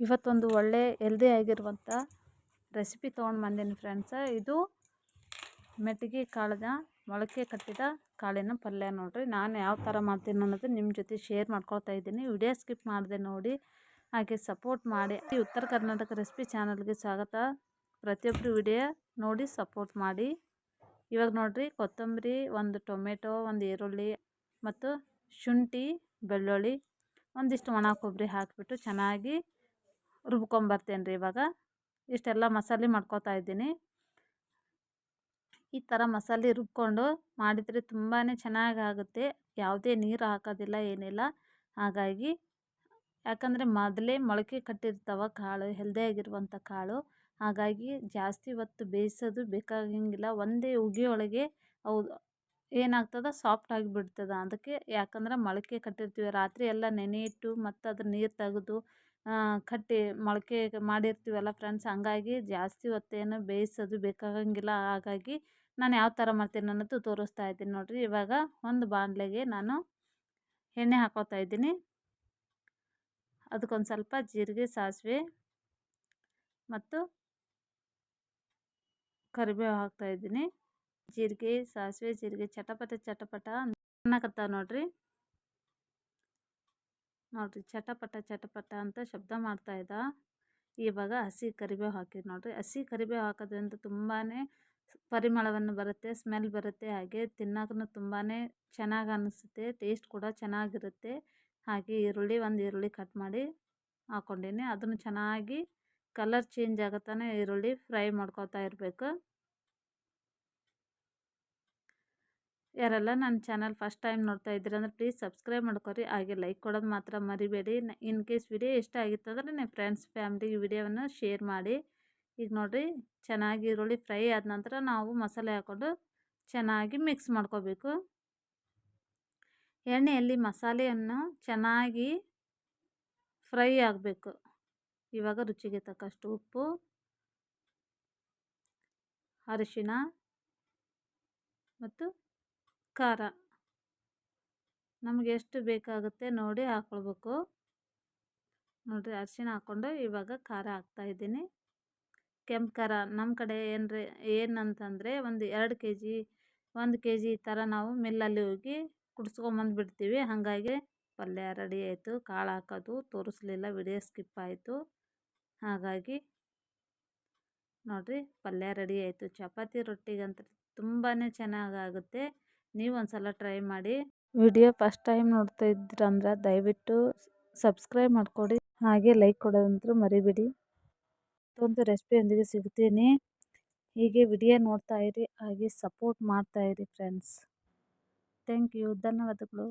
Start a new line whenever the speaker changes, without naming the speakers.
ಇವತ್ತೊಂದು ಒಳ್ಳೆ ಹೆಲ್ದಿ ಆಗಿರುವಂಥ ರೆಸಿಪಿ ತೊಗೊಂಡು ಬಂದೀನಿ ಫ್ರೆಂಡ್ಸ. ಇದು ಮೆಟ್ಟಿಗೆ ಕಾಳದ ಮೊಳಕೆ ಕಟ್ಟಿದ ಕಾಳಿನ ಪಲ್ಯ ನೋಡ್ರಿ. ನಾನು ಯಾವ ಥರ ಮಾಡ್ತೀನಿ ಅನ್ನೋದು ನಿಮ್ಮ ಜೊತೆ ಶೇರ್ ಮಾಡ್ಕೊಳ್ತಾ ಇದ್ದೀನಿ. ವಿಡಿಯೋ ಸ್ಕಿಪ್ ಮಾಡಿದೆ ನೋಡಿ, ಹಾಗೆ ಸಪೋರ್ಟ್ ಮಾಡಿ. ಉತ್ತರ ಕರ್ನಾಟಕ ರೆಸಿಪಿ ಚಾನಲ್ಗೆ ಸ್ವಾಗತ. ಪ್ರತಿಯೊಬ್ಬರು ವಿಡಿಯೋ ನೋಡಿ ಸಪೋರ್ಟ್ ಮಾಡಿ. ಇವಾಗ ನೋಡ್ರಿ, ಕೊತ್ತಂಬರಿ, ಒಂದು ಟೊಮೆಟೊ, ಒಂದು ಈರುಳ್ಳಿ ಮತ್ತು ಶುಂಠಿ, ಬೆಳ್ಳುಳ್ಳಿ, ಒಂದಿಷ್ಟು ಒಣ ಕೊಬ್ಬರಿ ಹಾಕಿಬಿಟ್ಟು ಚೆನ್ನಾಗಿ ರುಬ್ಕೊಂಬರ್ತೇನೆ ರೀ. ಇವಾಗ ಇಷ್ಟೆಲ್ಲ ಮಸಾಲೆ ಮಾಡ್ಕೊತಾ ಇದ್ದೀನಿ. ಈ ಥರ ಮಸಾಲೆ ರುಬ್ಕೊಂಡು ಮಾಡಿದರೆ ತುಂಬಾ ಚೆನ್ನಾಗಾಗುತ್ತೆ. ಯಾವುದೇ ನೀರು ಹಾಕೋದಿಲ್ಲ, ಏನಿಲ್ಲ. ಹಾಗಾಗಿ ಯಾಕಂದರೆ ಮೊದಲೇ ಮೊಳಕೆ ಕಟ್ಟಿರ್ತಾವ ಕಾಳು, ಹೆಲ್ದಿಯಾಗಿರುವಂಥ ಕಾಳು. ಹಾಗಾಗಿ ಜಾಸ್ತಿ ಹೊತ್ತು ಬೇಯಿಸೋದು ಬೇಕಾಗಂಗಿಲ್ಲ. ಒಂದೇ ಉಗಿಯೊಳಗೆ ಅವು ಏನಾಗ್ತದೆ, ಸಾಫ್ಟ್ ಆಗಿಬಿಡ್ತದೆ. ಅದಕ್ಕೆ ಯಾಕಂದ್ರೆ ಮೊಳಕೆ ಕಟ್ಟಿರ್ತೀವಿ, ರಾತ್ರಿ ಎಲ್ಲ ನೆನೆ ಇಟ್ಟು ಮತ್ತು ಅದ್ರ ನೀರು ತೆಗೆದು ಕಟ್ಟಿ ಮೊಳಕೆ ಮಾಡಿರ್ತೀವಲ್ಲ ಫ್ರೆಂಡ್ಸ್. ಹಂಗಾಗಿ ಜಾಸ್ತಿ ಹೊತ್ತೇನು ಬೇಯಿಸೋದು ಬೇಕಾಗಂಗಿಲ್ಲ. ಹಾಗಾಗಿ ನಾನು ಯಾವ ಥರ ಮಾಡ್ತೀನಿ ಅನ್ನೋದು ತೋರಿಸ್ತಾ ಇದ್ದೀನಿ ನೋಡಿರಿ. ಇವಾಗ ಒಂದು ಬಾಣಲೆಗೆ ನಾನು ಎಣ್ಣೆ ಹಾಕೋತಾ ಇದ್ದೀನಿ. ಅದಕ್ಕೊಂದು ಸ್ವಲ್ಪ ಜೀರಿಗೆ, ಸಾಸಿವೆ ಮತ್ತು ಕರಿಬೇವು ಹಾಕ್ತಾಯಿದ್ದೀನಿ. ಜೀರಿಗೆ, ಸಾಸಿವೆ, ಜೀರಿಗೆ ಚಟಪಟ ಚಟಪಟ ಅನ್ನಕತ್ತಾವ ನೋಡ್ರಿ. ಚಟಪಟ ಚಟಪಟ ಅಂತ ಶಬ್ದ ಮಾಡ್ತಾಯಿದ್ದ. ಇವಾಗ ಹಸಿ ಕರಿಬೇವು ಹಾಕಿದ್ ನೋಡ್ರಿ. ಹಸಿ ಕರಿಬೇವು ಹಾಕೋದ್ರಿಂದ ತುಂಬಾ ಪರಿಮಳವನ್ನು ಬರುತ್ತೆ, ಸ್ಮೆಲ್ ಬರುತ್ತೆ. ಹಾಗೆ ತಿನ್ನೋಕ್ಕೂ ತುಂಬಾ ಚೆನ್ನಾಗಿ ಅನಿಸುತ್ತೆ, ಟೇಸ್ಟ್ ಕೂಡ ಚೆನ್ನಾಗಿರುತ್ತೆ. ಹಾಗೆ ಒಂದು ಈರುಳ್ಳಿ ಕಟ್ ಮಾಡಿ ಹಾಕ್ಕೊಂಡೀನಿ. ಅದನ್ನು ಚೆನ್ನಾಗಿ ಕಲರ್ ಚೇಂಜ್ ಆಗುತ್ತಾನೆ ಈರುಳ್ಳಿ ಫ್ರೈ ಮಾಡ್ಕೊತಾ ಇರಬೇಕು. ಯಾರೆಲ್ಲ ನನ್ನ ಚಾನಲ್ ಫಸ್ಟ್ ಟೈಮ್ ನೋಡ್ತಾ ಇದ್ದೀರ ಅಂದರೆ ಪ್ಲೀಸ್ ಸಬ್ಸ್ಕ್ರೈಬ್ ಮಾಡ್ಕೊರಿ. ಹಾಗೆ ಲೈಕ್ ಕೊಡೋದು ಮಾತ್ರ ಮರಿಬೇಡಿ. ಇನ್ ಕೇಸ್ ವಿಡಿಯೋ ಇಷ್ಟ ಆಗಿತ್ತಂದ್ರೆ ನಿಮ್ಮ ಫ್ರೆಂಡ್ಸ್ ಫ್ಯಾಮ್ಲಿಗೆ ವಿಡಿಯೋವನ್ನು ಶೇರ್ ಮಾಡಿ. ಈಗ ನೋಡಿರಿ, ಚೆನ್ನಾಗಿ ಈರುಳ್ಳಿ ಫ್ರೈ ಆದ ನಂತರ ನಾವು ಮಸಾಲೆ ಹಾಕ್ಕೊಂಡು ಚೆನ್ನಾಗಿ ಮಿಕ್ಸ್ ಮಾಡ್ಕೋಬೇಕು. ಎಣ್ಣೆಯಲ್ಲಿ ಮಸಾಲೆಯನ್ನು ಚೆನ್ನಾಗಿ ಫ್ರೈ ಆಗಬೇಕು. ಇವಾಗ ರುಚಿಗೆ ತಕ್ಕಷ್ಟು ಉಪ್ಪು, ಅರಿಶಿನ ಮತ್ತು ಖಾರ ನಮಗೆ ಎಷ್ಟು ಬೇಕಾಗುತ್ತೆ ನೋಡಿ ಹಾಕ್ಕೊಳ್ಬೇಕು. ನೋಡಿರಿ, ಅರಿಶಿನ ಹಾಕ್ಕೊಂಡು ಇವಾಗ ಖಾರ ಹಾಕ್ತಾಯಿದ್ದೀನಿ. ಕೆಂಪು ಖಾರ ನಮ್ಮ ಕಡೆ ಏನಂತಂದರೆ ಒಂದು 2 kg 1 kg ಈ ಥರ ನಾವು ಮಿಲ್ಲಲ್ಲಿ ಹೋಗಿ ಕುಡಿಸ್ಕೊಂಬಂದುಬಿಡ್ತೀವಿ. ಹಾಗಾಗಿ ಪಲ್ಯ ರೆಡಿ ಆಯಿತು. ಕಾಳು ಹಾಕೋದು ತೋರಿಸ್ಲಿಲ್ಲ, ವಿಡಿಯೋ ಸ್ಕಿಪ್ ಆಯಿತು. ಹಾಗಾಗಿ ನೋಡಿರಿ, ಪಲ್ಯ ರೆಡಿ ಆಯಿತು. ಚಪಾತಿ ರೊಟ್ಟಿಗಂತೂ ತುಂಬಾ ಚೆನ್ನಾಗಾಗುತ್ತೆ. ನೀವು ಒಂದ್ಸಲ ಟ್ರೈ ಮಾಡಿ. ವಿಡಿಯೋ ಫಸ್ಟ್ ಟೈಮ್ ನೋಡ್ತಾ ಇದ್ರಂದ್ರೆ ದಯವಿಟ್ಟು ಸಬ್ಸ್ಕ್ರೈಬ್ ಮಾಡಿಕೊಡಿ. ಹಾಗೆ ಲೈಕ್ ಕೊಡೋದಂತೂ ಮರಿಬೇಡಿ. ಮತ್ತೊಂದು ರೆಸಿಪಿಯೊಂದಿಗೆ ಸಿಗ್ತೀನಿ. ಹೀಗೆ ವಿಡಿಯೋ ನೋಡ್ತಾ ಇರಿ, ಹಾಗೆ ಸಪೋರ್ಟ್ ಮಾಡ್ತಾಯಿರಿ ಫ್ರೆಂಡ್ಸ್. ಥ್ಯಾಂಕ್ ಯು, ಧನ್ಯವಾದಗಳು.